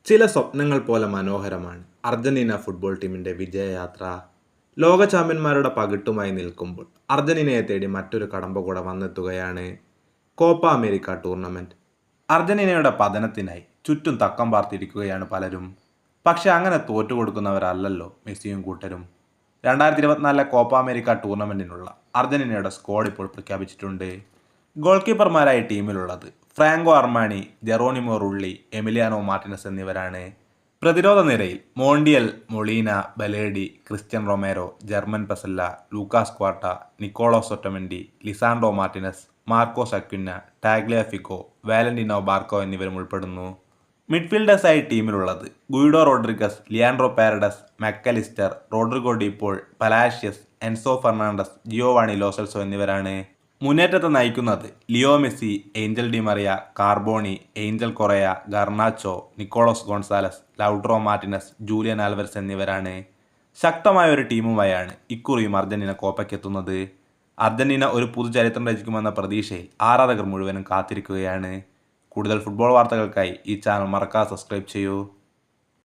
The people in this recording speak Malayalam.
ചില സ്വപ്നങ്ങൾ പോലെ മനോഹരമാണ് അർജന്റീന ഫുട്ബോൾ ടീമിന്റെ വിജയയാത്ര. ലോക ചാമ്പ്യന്മാരുടെ പകിട്ടുമായി നിൽക്കുമ്പോൾ അർജന്റീനയെ തേടി മറ്റൊരു കടമ്പ കൂടെ വന്നെത്തുകയാണ് കോപ്പ അമേരിക്ക ടൂർണമെന്റ്. അർജന്റീനയുടെ പതനത്തിനായി ചുറ്റും തക്കം പാർത്തിരിക്കുകയാണ് പലരും. പക്ഷെ അങ്ങനെ തോറ്റുകൊടുക്കുന്നവരല്ലല്ലോ മെസ്സിയും കൂട്ടരും. 2024 കോപ്പ അമേരിക്ക ടൂർണമെന്റിനുള്ള അർജന്റീനയുടെ സ്ക്വാഡ് ഇപ്പോൾ പ്രഖ്യാപിച്ചിട്ടുണ്ട്. ഗോൾ കീപ്പർമാരായി ടീമിലുള്ളത് Franco Armani, Geronimo Rulli, Emiliano Martinez എന്നിവരാണ്. പ്രതിരോധ നിരയിൽ Montiel, Molina, Balerdi, Cristian Romero, German Pezzella, Lucas Quarta, Nicolas Otamendi, Lisandro Martinez, Marcos Acuna, Tagliafico, Valentino Barco എന്നിവരും ഉൾപ്പെടുന്നു. മിഡ്ഫീൽഡേഴ്സായി ടീമിലുള്ളത് Guido Rodriguez, Leandro Paredes, Mac Allister, Rodrigo De Paul, Palacios, Enzo Fernandez, Giovani Lo Celso എന്നിവരാണ്. മുന്നേറ്റത്തെ നയിക്കുന്നത് Leo Messi, Angel Di Maria, Carboni, Angel Correa, Garnacho, Nicolas Gonzalez, Lautaro Martinez, Julian Alvarez എന്നിവരാണ്. ശക്തമായ ഒരു ടീമുമായാണ് ഇക്കുറിയും അർജന്റീന കോപ്പയ്ക്കെത്തുന്നത്. അർജന്റീന ഒരു പുതുചരിത്രം രചിക്കുമെന്ന പ്രതീക്ഷയിൽ ആരാധകർ മുഴുവനും കാത്തിരിക്കുകയാണ്. കൂടുതൽ ഫുട്ബോൾ വാർത്തകൾക്കായി ഈ ചാനൽ മറക്കാതെ സബ്സ്ക്രൈബ് ചെയ്യൂ.